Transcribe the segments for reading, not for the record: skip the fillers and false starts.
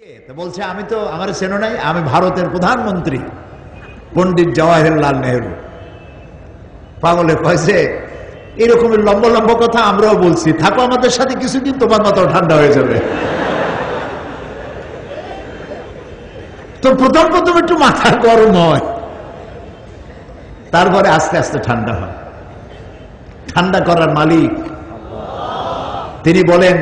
তো বলছে আমি তো আমার চেনো নাই, আমি ভারতের প্রধানমন্ত্রী পণ্ডিত জওয়াহরলাল নেহরু। পাগলে কয়েছে এরকমের লম্বা লম্বা কথা আমরাও বলছি, থাকো আমাদের সাথে কিছুদিন, তোমার মাথাও ঠান্ডা হয়ে যাবে। তো প্রথম প্রথম একটু মাথা গরম হয়, তারপরে আস্তে আস্তে ঠান্ডা হয়। ঠান্ডা করার মালিক তিনি বলেন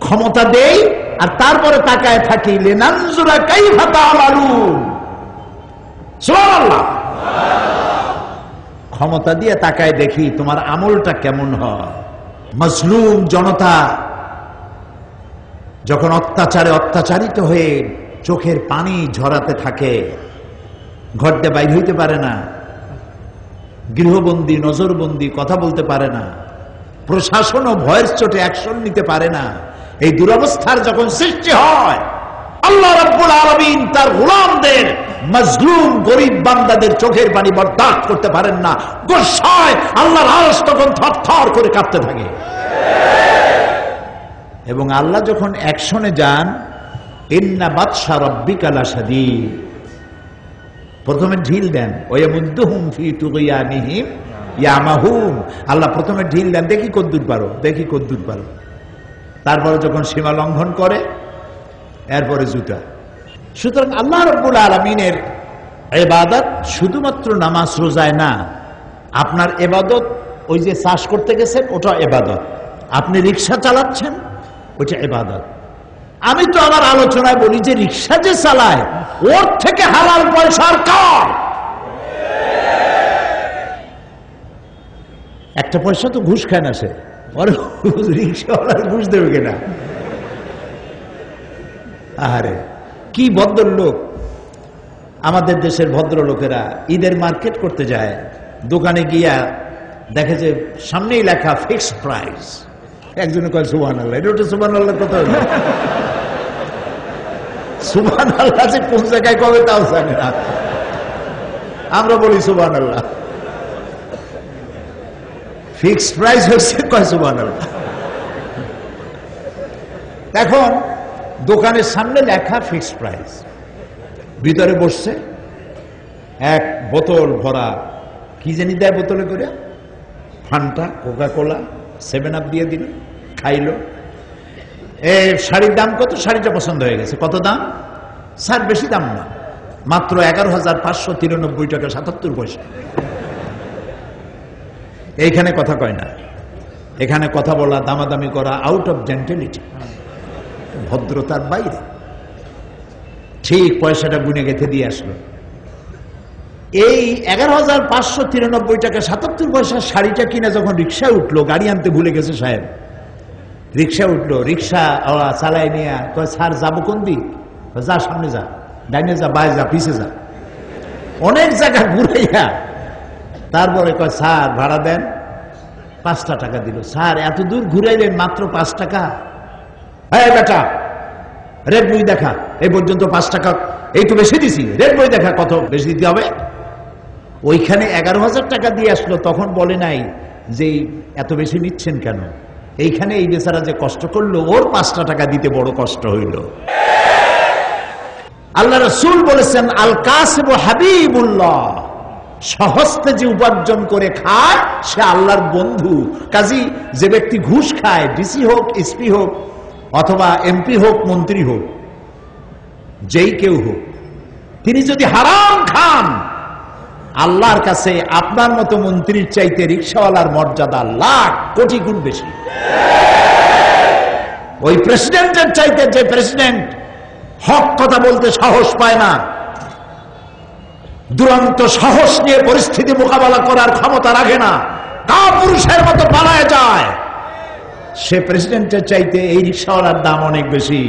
ক্ষমতা দেই আর তারপরে তাকায় থাকি, লিনানজুরা কাইফা তা'মালুন। সুবহানাল্লাহ। ক্ষমতা দিয়ে তাকায় দেখি তোমার আমলটা কেমন হয়। মজলুম জনতা যখন অত্যাচারে অত্যাচারিত হয়ে চোখের পানি ঝরাতে থাকে, ঘর দিয়ে বাইর হইতে পারে না, গৃহবন্দী নজরবন্দি, কথা বলতে পারে না, প্রশাসনও ভয়ের চোটে অ্যাকশন নিতে পারে না, এই দুরবস্থার যখন সৃষ্টি হয়, আল্লাহ রাব্বুল আলামিন তার গোলামদের, মজলুম গরীব বান্দাদের চোখের পানি বরদাস্ত করতে পারেন না। গোসায় আল্লাহর আরশ তখন থরথর করে কাঁপতে থাকে। এবং আল্লাহ যখন অ্যাকশনে যান, ইন্না বাতশা রাব্বিকা লাশাদীদ, প্রথমে ঢিল দেন, ওয়ায়ামুদ্দুহুম ফি তুগয়ানিহিম ইয়ামাহুন। আল্লাহ প্রথমে ঢিল দেন, দেখি কদ্দুর পারো, দেখি কদ্দুর পারো। তারপরে যখন সীমা লঙ্ঘন করে, এরপরে জুতা। সুতরাং আল্লাহ রাব্বুল আলামিনের ইবাদত শুধুমাত্র নামাজ রোজায় না। আপনার ইবাদত ওই যে চাষ করতে গেছেন, ওটা ইবাদত। আপনি রিকশা চালাচ্ছেন, ওটা ইবাদত। আমি তো আমার আলোচনায় বলি যে রিকশা যে চালায়, ওর থেকে হালাল পয়সার কার? একটা পয়সা তো ঘুষ খায় না সে, রিক্সাওয়ালার ঘুষ দেবে কিনা? আরে কি ভদ্রলোক আমাদের দেশের ভদ্রলোকেরা! ঈদের মার্কেট করতে যায়, দোকানে গিয়া দেখে যে সামনেই লেখা ফিক্সড প্রাইস। একজনে কয় সুবহানাল্লাহ, এটা তো সুবহানাল্লাহ কথা হলো। সুবহানাল্লাহ যে কোন জায়গায় কবে তাও জানে না, আমরা বলি সুবহানাল্লাহ। ফিক্সড প্রাইস হচ্ছে, কয় সুবহানাল্লাহ। এখন দোকানের সামনে লেখা ফিক্সড প্রাইস, ভিতরে বসছে এক বোতল ভরা, কি জানি দেয় বোতলে করে, ফান্টা, কোকা কোলা, 7 আপ দিয়ে দিল, খাইলো। শাড়ির দাম কত? শাড়িটা পছন্দ হয়ে গেছে। কত দাম? স্যার বেশি দাম না, মাত্র 11,593 টাকা 77 পয়সা। এইখানে কথা কয় না, এখানে কথা বলা, দামাদামি করা আউট অফ জেন্টেলিটি, ভদ্রতার বাইরে। ঠিক পয়সাটা গুনে গেঁথে দিয়ে আসলো। এই 11,593 টাকা 77 পয়সা শাড়িটা কিনে যখন রিক্সায় উঠলো, গাড়ি আনতে ভুলে গেছে সাহেব, রিক্সা উঠলো, রিক্সা চালায় নিয়ে কয় স্যার যাবো কোন দিক? যা সামনে যা, ডাইনে যা, বায়ে যা, পিছে যা, অনেক জায়গা ঘুরাইয়া তারপরে কয় স্যার ভাড়া দেন। 5 টাকা দিল। স্যার এত দূর ঘুরাইলেন, মাত্র 5 টাকা। হ্যাঁ বেটা, রেড বই দেখা, এই পর্যন্ত 5 টাকা, এই তো বেশি দিছি, রেড বই দেখা কত বেশি দিতে হবে। ওইখানে 11,000 টাকা দিয়ে আসলো, তখন বলে নাই যে এত বেশি নিচ্ছেন কেন। এইখানে এই বেচারা যে কষ্ট করলো, ওর 5 টাকা দিতে বড় কষ্ট হইল। আল্লাহ রাসূল বলেছেন, আল কাসিবু হাবিবুল্লাহ, সহস্তে যে উপার্জন করে খায় সে আল্লাহর বন্ধু। কাজী যে ব্যক্তি ঘুষ খায়, ডিসি হোক, এসপি হোক, অথবা এমপি হোক, মন্ত্রী হোক, যেই কেউ হোক, তিনি যদি হারাম খান, আল্লাহর কাছে আপনার মতো মন্ত্রীর চাইতে রিকশাওয়ালার মর্যাদা লাখ কোটি গুণ বেশি। ওই প্রেসিডেন্টের চাইতে যে প্রেসিডেন্ট হক কথা বলতে সাহস পায় না, দুরন্ত সাহস নিয়ে পরিস্থিতি মোকাবেলা করার ক্ষমতা রাখে না, কাপুরুষের মতো পালায় যায়, সে প্রেসিডেন্টের চাইতে এই রিকশাওয়ালার দাম অনেক বেশি।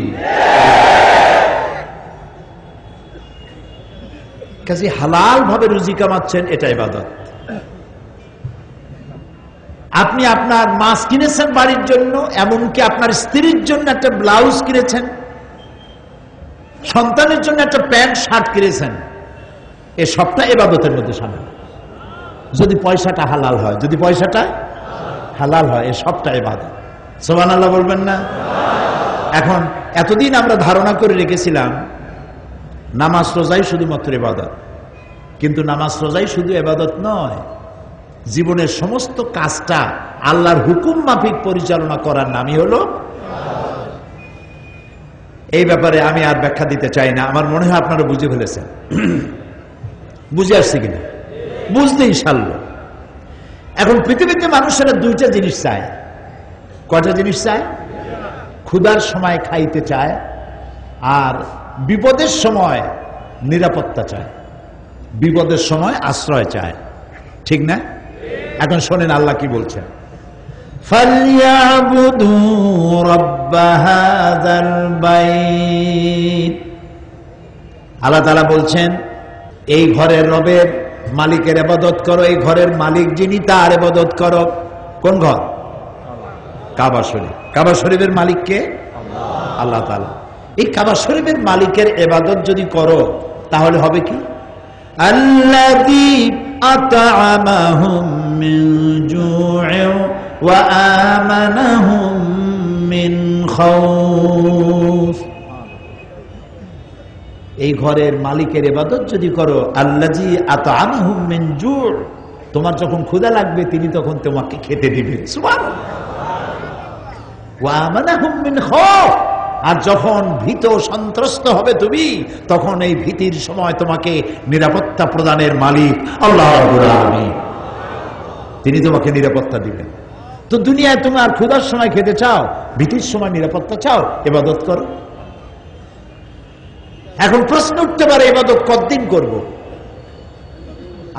কাজে হালাল ভাবে রুজি কামাচ্ছেন, এটা ইবাদত। আপনি আপনার মাছ কিনেছেন বাড়ির জন্য, এমনকি আপনার স্ত্রীর জন্য একটা ব্লাউজ কিনেছেন, সন্তানের জন্য একটা প্যান্ট শার্ট কিনেছেন, এ সবটা ইবাদতের মধ্যে শামিল, যদি পয়সাটা হালাল হয়। যদি পয়সাটা হালাল হয়, এ সবটা ইবাদত। সুবহানাল্লাহ বলবেন না? এখন এতদিন আমরা ধারণা করে রেখেছিলাম নামাজ রোজাই শুধুমাত্র ইবাদত, কিন্তু নামাজ রোজাই শুধু ইবাদত নয়, জীবনের সমস্ত কাজটা আল্লাহর হুকুম মাফিক পরিচালনা করার নামই হলো। এই ব্যাপারে আমি আর ব্যাখ্যা দিতে চাই না, আমার মনে হয় আপনারা বুঝে ফেলেছেন। বুঝে আসছে কিনা? বুঝতে ইনশাআল্লাহ। এখন পৃথিবীতে মানুষেরা দুইটা জিনিস চায়। কয়টা জিনিস চায়? ক্ষুধার সময় খাইতে চায়, আর বিপদের সময় নিরাপত্তা চায়, বিপদের সময় আশ্রয় চায়, ঠিক না? এখন শোনেন আল্লাহ কি বলছেন, ফালইয়াবুদু রাব্ব হাযাল বাইত। আল্লাহ তাআলা বলছেন এই ঘরের রবের মালিকের ইবাদত করো, এই ঘরের মালিক যিনি তার ইবাদত করো। কোন ঘর? কাবা শরীফ। কাবা শরীফের মালিক কে? আল্লাহ তাআলা। এই কাবা শরীফের মালিকের ইবাদত যদি করো তাহলে হবে কি? আল্লাযী আত'আমাহুম মিন জু'ইন ওয়া আমানাহুম মিন খাউফ। এই ঘরের মালিকের ইবাদত যদি করো, আল্লাযী আত'আমাহুম মিন জু', তোমার যখন ক্ষুধা লাগবে তিনি তখন তোমাকে খেতে দিবেন। সুবহানাল্লাহ। ওয়া আমানাহুম মিন খাউফ, আর যখন ভীত সন্ত্রস্ত হবে তুমি, তখন এই ভীতির সময় তোমাকে নিরাপত্তা প্রদানের মালিক আল্লাহ রাব্বুল আলামিন, তিনি তোমাকে নিরাপত্তা দিবেন। তো দুনিয়ায় তোমার ক্ষুধার সময় খেতে চাও, ভীতির সময় নিরাপত্তা চাও, ইবাদত করো। এখন প্রশ্ন উঠতে পারে ইবাদত কতদিন করব?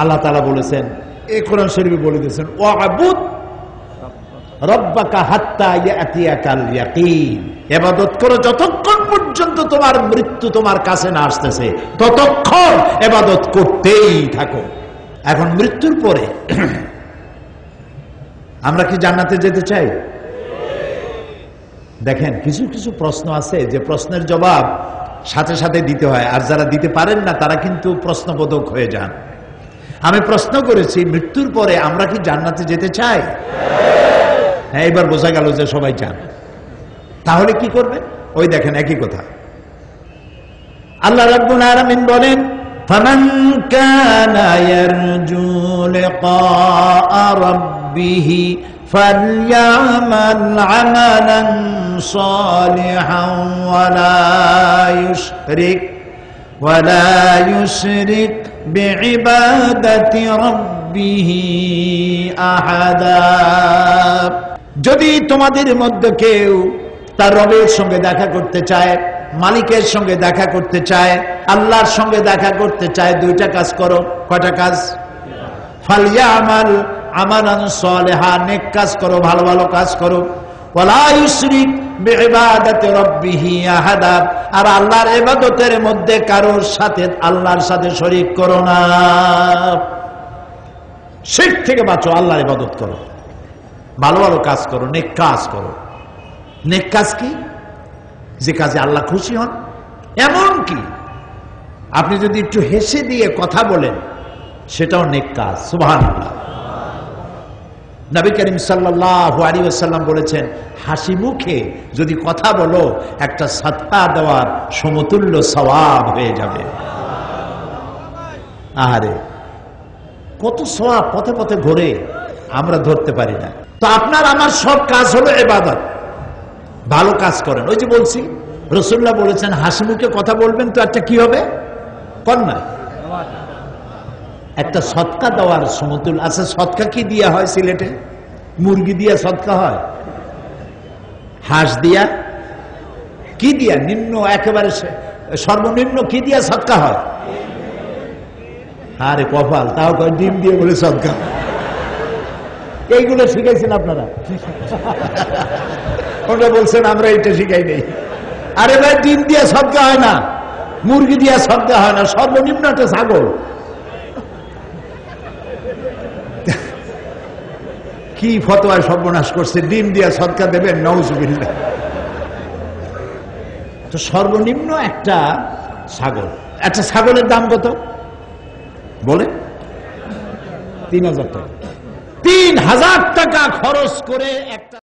আল্লাহ তাআলা বলেছেন, এই কোরআন শরীফে বলে দিয়েছেন, ওয়া'বুদ রাব্বাকা হাত্তা ইয়াতিয়াকাল ইয়াকিন। ইবাদত করো যতক্ষণ পর্যন্ত তোমার মৃত্যু তোমার কাছে না আসতেছে, ততক্ষণ ইবাদত করতেই থাকো। এখন মৃত্যুর পরে আমরা কি জান্নাতে যেতে চাই? দেখেন কিছু কিছু প্রশ্ন আছে যে প্রশ্নের জবাব সাথে সাথে দিতে হয়, আর যারা দিতে পারেন না তারা কিন্তু প্রশ্নবোধক হয়ে যান। আমি প্রশ্ন করেছি মৃত্যুর পরে আমরা কি জান্নাতে যেতে চাই? হ্যাঁ, এবার বোঝা গেল যে সবাই চান। তাহলে কি করবে? ওই দেখেন একই কথা আল্লাহ রাব্বুল আলামিন বলেন, ফামান কানা ইয়ারজু লিকাআ রাব্বিহি ফালইয়ামাল আমালান সালিহান ওয়ালা ইউশরিক বিইবাদাতি রাব্বিহি আহাদা। যদি তোমাদের মধ্যে কেউ তার রবের সঙ্গে দেখা করতে চায়, মালিকের সঙ্গে দেখা করতে চায়, আল্লাহর সঙ্গে দেখা করতে চায়, দুইটা কাজ করো। কয়টা কাজ? ফালইয়ামাল আমালান সালিহা, নেক কাজ করো, ভালো ভালো কাজ করো। ওয়ালা ইউশরিক বিইবাদাতি রাব্বিহি আহাদা, আর আল্লাহর ইবাদতের মধ্যে কারোর সাথে আল্লাহর সাথে শরীক করো না। শিরক থেকে বাঁচো, আল্লাহর ইবাদত করো, ভালো ভালো কাজ করো, নেক কাজ করো। নেক কাজ কি? যে কাজে আল্লাহ খুশি হন। এমন কি আপনি যদি একটু হেসে দিয়ে কথা বলেন, সেটাও নেক কাজ। সুবহানাল্লাহ। নবী করিম সাল্লাল্লাহু আলাইহি ওয়াসাল্লাম বলেছেন, হাসি মুখে যদি কথা বলো একটা সাদকা দেওয়ার সমতুল্য সওয়াব হয়ে যাবে। আহারে কত সওয়াব পথে পথে ঘোরে, আমরা ধরতে পারি না। তো আপনার আমার সব কাজ হলো ইবাদত। ভালো কাজ করেন। ওই যে বলছি রাসূলুল্লাহ বলেছেন হাসি মুখে কথা বলবেন, তো একটা কি হবে? কন্যা, একটা সদকা দেওয়ার সমতুল্য। আচ্ছা, সদকা কি দিয়া হয় সিলেটে? মুরগি দিয়া সদকা হয়? হাঁস দিয়া? কি দিয়া? নিম্ন একেবারে সর্বনিম্ন কি দিয়া সদকা হয়? আরে কপাল, তাও ডিম দিয়ে বলে সদকা। এইগুলো শিখাইছেন আপনারা? ওটা বলছেন আমরা এটা শিখাই নেই। আরে ভাই, ডিম দিয়ে সদকা হয় না, মুরগি দিয়া সদকা হয় না, সর্বনিম্ন একটা ছাগল। কি ফতোয়ায় সর্বনাশ করছে, ডিম দিয়া সদকা দেবেন? নাউজুবিল্লাহ। তো সর্বনিম্ন একটা ছাগল, একটা ছাগলের দাম কত বলে? 3000 টাকা। 3000 টাকা খরচ করে একটা